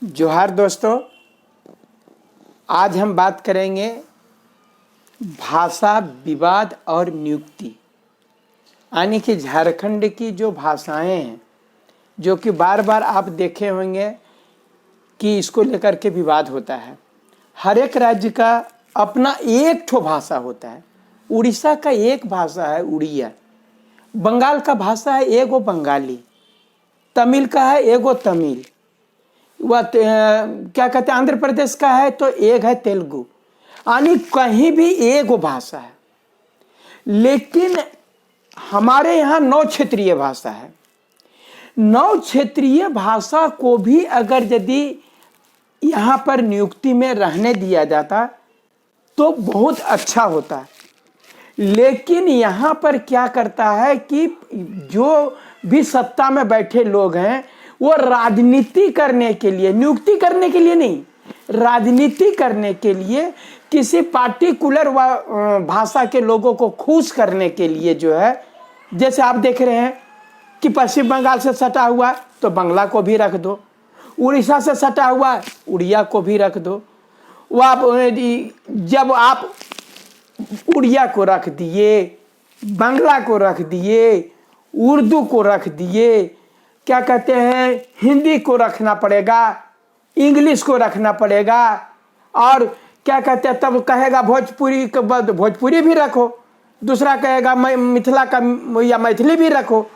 जोहार दोस्तों, आज हम बात करेंगे भाषा विवाद और नियुक्ति, यानी कि झारखंड की जो भाषाएं हैं जो कि बार बार आप देखे होंगे कि इसको लेकर के विवाद होता है। हर एक राज्य का अपना एक ठो भाषा होता है। उड़ीसा का एक भाषा है उड़िया, बंगाल का भाषा है एगो बंगाली, तमिल का है एगो तमिल, वह क्या कहते हैं आंध्र प्रदेश का है तो एक है तेलुगु, यानी कहीं भी एक भाषा है। लेकिन हमारे यहाँ 9 क्षेत्रीय भाषा है। 9 क्षेत्रीय भाषा को भी अगर यदि यहाँ पर नियुक्ति में रहने दिया जाता तो बहुत अच्छा होता। लेकिन यहाँ पर क्या करता है कि जो भी सत्ता में बैठे लोग हैं वो राजनीति करने के लिए, नियुक्ति करने के लिए नहीं, राजनीति करने के लिए किसी पार्टिकुलर भाषा के लोगों को खुश करने के लिए जो है, जैसे आप देख रहे हैं कि पश्चिम बंगाल से सटा हुआ तो बंगला को भी रख दो, उड़ीसा से सटा हुआ उड़िया को भी रख दो। जब आप उड़िया को रख दिए, बंगला को रख दिए, उर्दू को रख दिए, क्या कहते हैं हिंदी को रखना पड़ेगा, इंग्लिश को रखना पड़ेगा, और क्या कहते हैं तब कहेगा भोजपुरी के बाद भोजपुरी भी रखो, दूसरा कहेगा मिथिला का या मैथिली भी रखो।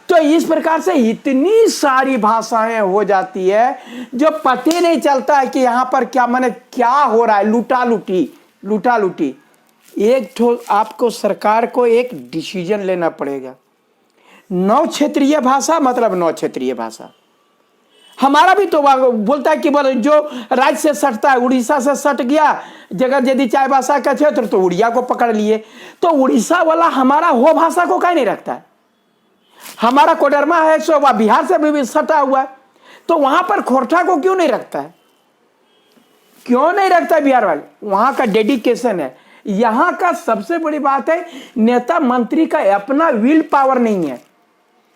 तो इस प्रकार से इतनी सारी भाषाएं हो जाती है जो पता ही नहीं चलता है कि यहाँ पर क्या माने क्या हो रहा है। लूटा लूटी। एक ठो आपको सरकार को एक डिसीजन लेना पड़ेगा। 9 क्षेत्रीय भाषा मतलब 9 क्षेत्रीय भाषा। हमारा भी तो बोलता है कि बोले जो राज्य से सटता है, उड़ीसा से सट गया, जगह यदि चाय भाषा का क्षेत्र तो उड़िया को पकड़ लिए, तो उड़ीसा वाला हमारा वो भाषा को कहीं नहीं रखता है। हमारा कोडरमा है सो वह बिहार से भी सटा हुआ है, तो वहां पर खोरठा को क्यों नहीं रखता है? क्यों नहीं रखता है बिहार वाले? वहां का डेडिकेशन है। यहां का सबसे बड़ी बात है नेता मंत्री का अपना विल पावर नहीं है,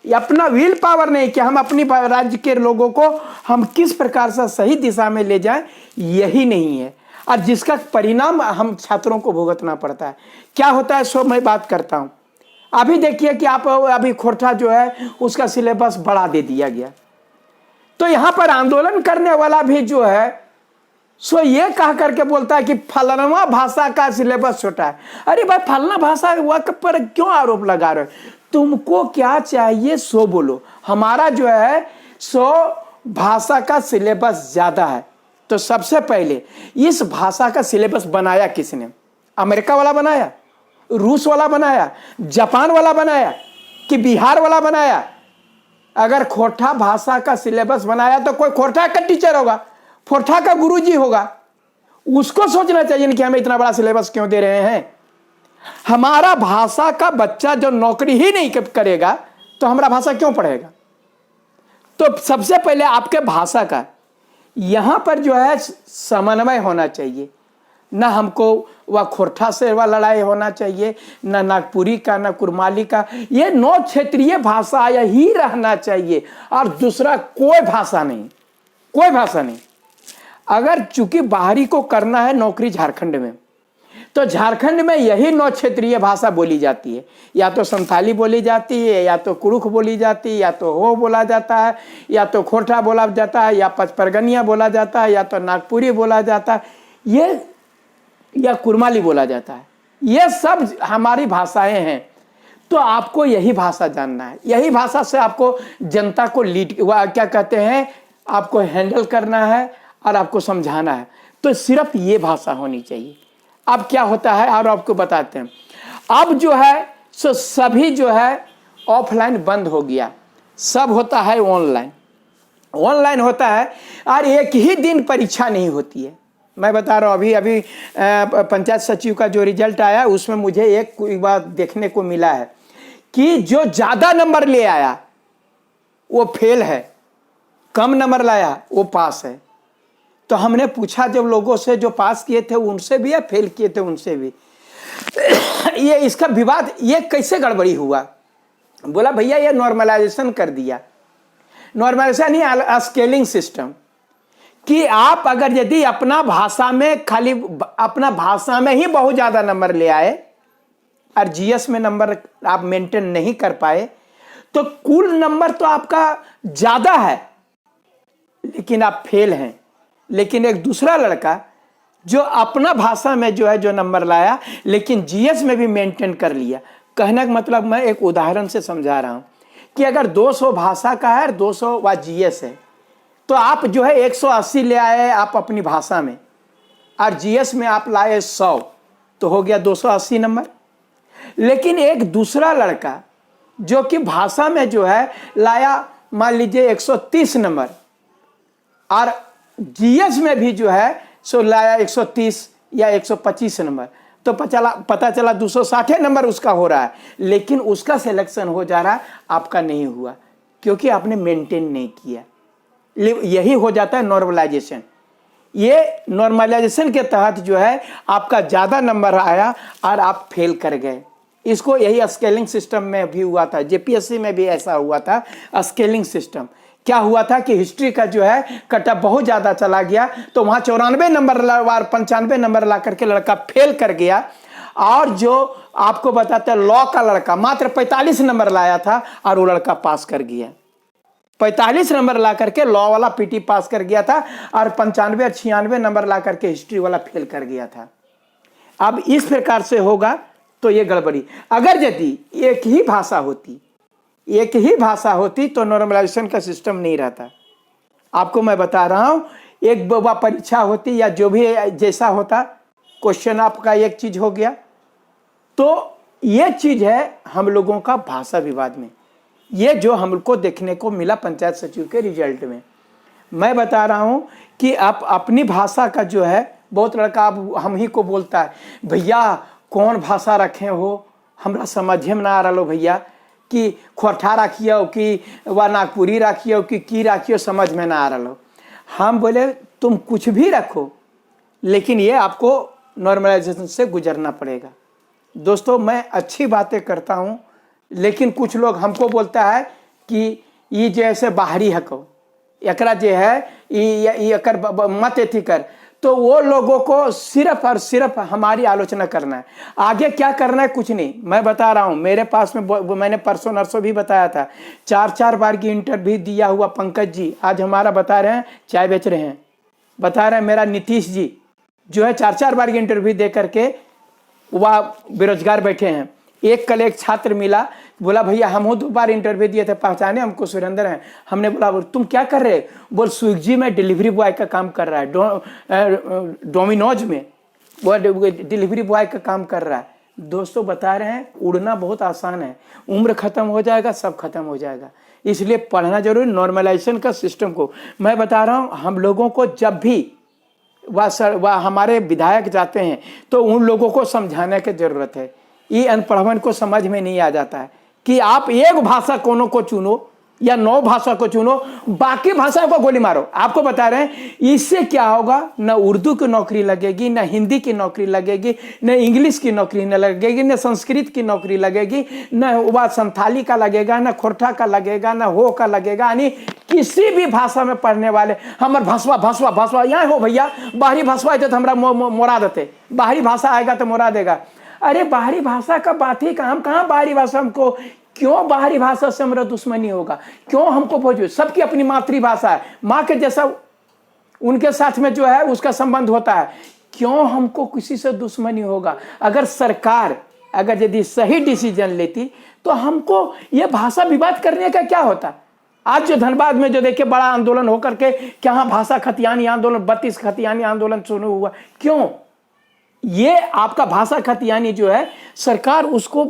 अपना विल पावर नहीं कि हम अपनी राज्य के लोगों को हम किस प्रकार से सही दिशा में ले जाएं, यही नहीं है। और जिसका परिणाम हम छात्रों को भुगतना पड़ता है। क्या होता है सो मैं बात करता हूं। अभी देखिए कि आप अभी खोरठा जो है उसका सिलेबस बढ़ा दे दिया गया, तो यहां पर आंदोलन करने वाला भी जो है सो ये कह करके बोलता है कि फलाना भाषा का सिलेबस छोटा है। अरे भाई फलाना भाषा पर क्यों आरोप लगा रहे हो? तुमको क्या चाहिए सो बोलो। हमारा जो है सो भाषा का सिलेबस ज्यादा है। तो सबसे पहले इस भाषा का सिलेबस बनाया किसने? अमेरिका वाला बनाया, रूस वाला बनाया, जापान वाला बनाया कि बिहार वाला बनाया? अगर खोरठा भाषा का सिलेबस बनाया तो कोई खोरठा का टीचर होगा, खोरठा का गुरुजी होगा, उसको सोचना चाहिए कि हमें इतना बड़ा सिलेबस क्यों दे रहे हैं। हमारा भाषा का बच्चा जो नौकरी ही नहीं करेगा तो हमारा भाषा क्यों पढ़ेगा? तो सबसे पहले आपके भाषा का यहां पर जो है समन्वय होना चाहिए। ना हमको वह खोरठा से वह लड़ाई होना चाहिए, ना नागपुरी का, ना कुरमाली का। ये 9 क्षेत्रीय भाषा यही रहना चाहिए और दूसरा कोई भाषा नहीं, कोई भाषा नहीं। अगर चूंकि बाहरी को करना है नौकरी झारखंड में, तो झारखंड में यही 9 क्षेत्रीय भाषा बोली जाती है। या तो संथाली बोली जाती है, या तो कुरुख बोली जाती है, या तो हो बोला जाता है, या तो खोरठा बोला जाता है, या पचपरगनिया बोला जाता है, या तो नागपुरी बोला जाता है, ये या कुरमाली बोला जाता है। ये सब हमारी भाषाएं हैं। तो आपको यही भाषा जानना है, यही भाषा से आपको जनता को लीड क्या कहते हैं आपको हैंडल करना है और आपको समझाना है। तो सिर्फ ये भाषा होनी चाहिए। अब क्या होता है और आपको बताते हैं। अब जो है सो सभी जो है ऑफलाइन बंद हो गया, सब होता है ऑनलाइन होता है। और एक ही दिन परीक्षा नहीं होती है। मैं बता रहा हूँ अभी पंचायत सचिव का जो रिजल्ट आया उसमें मुझे एक बात देखने को मिला है कि जो ज्यादा नंबर ले आया वो फेल है, कम नंबर लाया वो पास है। तो हमने पूछा जब लोगों से जो पास किए थे उनसे भी या फेल किए थे उनसे भी, ये इसका विवाद ये कैसे गड़बड़ी हुआ? बोला भैया ये नॉर्मलाइजेशन कर दिया। नॉर्मलाइजेशन नहीं, स्केलिंग सिस्टम। कि आप अगर यदि अपना भाषा में खाली अपना भाषा में ही बहुत ज्यादा नंबर ले आए और जीएस में नंबर आप मेंटेन नहीं कर पाए, तो कुल नंबर तो आपका ज्यादा है लेकिन आप फेल हैं। लेकिन एक दूसरा लड़का जो अपना भाषा में जो है जो नंबर लाया लेकिन जीएस में भी मेंटेन कर लिया। कहने का मतलब मैं एक उदाहरण से समझा रहा हूं कि अगर 200 भाषा का है और 200 वा जीएस है, तो आप जो है 180 ले आए आप अपनी भाषा में और जीएस में आप लाए 100, तो हो गया 280 नंबर। लेकिन एक दूसरा लड़का जो कि भाषा में जो है लाया मान लीजिए 130 नंबर और जीएस में भी जो है सो लाया 130 या 125 नंबर, तो पता चला 260 नंबर उसका हो रहा है, लेकिन उसका सिलेक्शन हो जा रहा है, आपका नहीं हुआ क्योंकि आपने मेंटेन नहीं किया। यही हो जाता है नॉर्मलाइजेशन। ये नॉर्मलाइजेशन के तहत जो है आपका ज्यादा नंबर आया और आप फेल कर गए। इसको यही स्केलिंग सिस्टम में भी हुआ था, जेपीएससी में भी ऐसा हुआ था। स्केलिंग सिस्टम क्या हुआ था कि हिस्ट्री का जो है कटअप बहुत ज्यादा चला गया, तो वहां 94 नंबर 95 नंबर ला करके लड़का फेल कर गया। और जो आपको बताते हैं लॉ का लड़का मात्र 45 नंबर लाया था और वो लड़का पास कर गया। 45 नंबर ला करके लॉ वाला पीटी पास कर गया था और 95 और 96 नंबर ला करके हिस्ट्री वाला फेल कर गया था। अब इस प्रकार से होगा तो ये गड़बड़ी। अगर यदि एक ही भाषा होती तो नॉर्मलाइजेशन का सिस्टम नहीं रहता। आपको मैं बता रहा हूं, एक परीक्षा होती या जो भी जैसा होता, क्वेश्चन आपका एक चीज हो गया, तो ये चीज है हम लोगों का भाषा विवाद में। ये जो हमको देखने को मिला पंचायत सचिव के रिजल्ट में, मैं बता रहा हूं कि आप अपनी भाषा का जो है बहुत लड़का हम ही को बोलता है, भैया कौन भाषा रखे हो, हमरा समझे में ना आ रहा लो भैया, कि खोरठा रखियो कि व नागपुरी रखियो कि की रखियो, समझ में ना आ रहा लो। हम बोले तुम कुछ भी रखो लेकिन ये आपको नॉर्मलाइजेशन से गुजरना पड़ेगा। दोस्तों मैं अच्छी बातें करता हूं लेकिन कुछ लोग हमको बोलता है कि ये जैसे बाहरी हको एकरा जे है ये मत एथी कर, तो वो लोगों को सिर्फ और सिर्फ हमारी आलोचना करना है, आगे क्या करना है कुछ नहीं। मैं बता रहा हूं, मेरे पास में मैंने परसों नरसों भी बताया था, 4 बार की इंटरव्यू दिया हुआ पंकज जी आज हमारा बता रहे हैं चाय बेच रहे हैं, बता रहे हैं मेरा नीतीश जी जो है 4 बार की इंटरव्यू दे करके वह बेरोजगार बैठे हैं। कल एक छात्र मिला, बोला भैया हम 2 बार इंटरव्यू दिए थे, पहचाने हमको, सुरेंद्र हैं। हमने बोला तुम क्या कर रहे? बोल स्विग्गी में डिलीवरी बॉय का काम कर रहा है, डोमिनोज में वो डिलीवरी बॉय का काम कर रहा है। दोस्तों बता रहे हैं उड़ना बहुत आसान है, उम्र खत्म हो जाएगा सब खत्म हो जाएगा, इसलिए पढ़ना जरूरी। नॉर्मलाइजेशन का सिस्टम को मैं बता रहा हूँ, हम लोगों को जब भी वह हमारे विधायक जाते हैं तो उन लोगों को समझाने की जरूरत है। ये अनपढ़वन को समझ में नहीं आ जाता है कि आप एक भाषा कोनो को चुनो या 9 भाषा को चुनो, बाकी भाषा को गोली मारो। आपको बता रहे हैं इससे क्या होगा, न उर्दू की नौकरी लगेगी, न हिंदी की नौकरी लगेगी, न इंग्लिश की नौकरी न लगेगी, न संस्कृत की नौकरी लगेगी, न वह संथाली का लगेगा, न खोरठा का लगेगा, न हो का लगेगा। यानी किसी भी भाषा में पढ़ने वाले हमारे भसवा यहाँ हो भैया, बाहरी भाषा आते तो हमारा मोरा देते, बाहरी भाषा आएगा तो मोरा देगा। अरे बाहरी भाषा का बात ही हम कहाँ बाहरी भाषा, हमको क्यों बाहरी भाषा से हमारा दुश्मनी होगा, क्यों हमको पहुंचे? सबकी अपनी मातृभाषा है, माँ के जैसा उनके साथ में जो है उसका संबंध होता है, क्यों हमको किसी से दुश्मनी होगा? अगर सरकार यदि सही डिसीजन लेती तो हमको ये भाषा विवाद करने का क्या होता। आज जो धनबाद में जो देखिए बड़ा आंदोलन होकर के क्या भाषा खतियानी आंदोलन, 32 खतियानी आंदोलन शुरू हुआ, क्यों? ये आपका भाषा खतियानी जो है सरकार उसको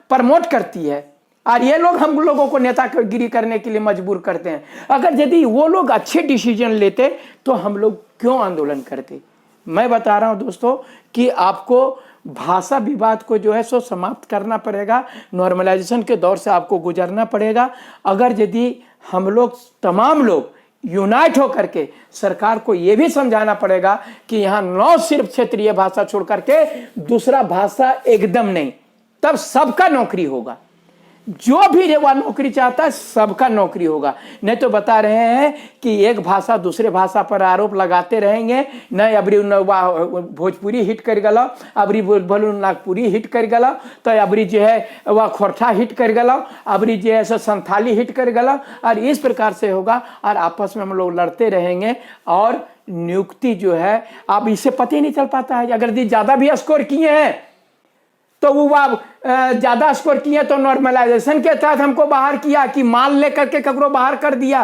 प्रमोट करती है और ये लोग हम लोगों को नेतागिरी करने के लिए मजबूर करते हैं। अगर यदि वो लोग अच्छे डिसीजन लेते तो हम लोग क्यों आंदोलन करते? मैं बता रहा हूं दोस्तों कि आपको भाषा विवाद को जो है सो समाप्त करना पड़ेगा, नॉर्मलाइजेशन के दौर से आपको गुजरना पड़ेगा। अगर यदि हम लोग तमाम लोग यूनाइट होकर के सरकार को यह भी समझाना पड़ेगा कि यहाँ न सिर्फ क्षेत्रीय भाषा छोड़ करके दूसरा भाषा एकदम नहीं, तब सबका नौकरी होगा। जो भी वह नौकरी चाहता है सबका नौकरी होगा। नहीं तो बता रहे हैं कि एक भाषा दूसरे भाषा पर आरोप लगाते रहेंगे, न अबरी भोजपुरी हिट कर गलो, अबरी बोलू नागपुरी हिट कर गलो, तो अबरी जो है वह खोरठा हिट कर गलो, अबरी जो है सो संथाली हिट कर गलो, और इस प्रकार से होगा और आपस में हम लोग लड़ते रहेंगे। और नियुक्ति जो है अब इससे पता ही नहीं चल पाता है। अगर ज़्यादा भी स्कोर किए हैं तो वो ज्यादा स्कोर किए तो नॉर्मलाइजेशन के तहत हमको बाहर किया कि माल लेकर के ककरो बाहर कर दिया,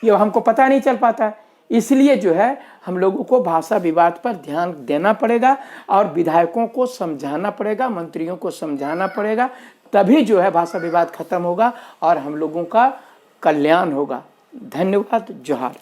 ये हमको पता नहीं चल पाता। इसलिए जो है हम लोगों को भाषा विवाद पर ध्यान देना पड़ेगा और विधायकों को समझाना पड़ेगा, मंत्रियों को समझाना पड़ेगा, तभी जो है भाषा विवाद खत्म होगा और हम लोगों का कल्याण होगा। धन्यवाद। जोहार।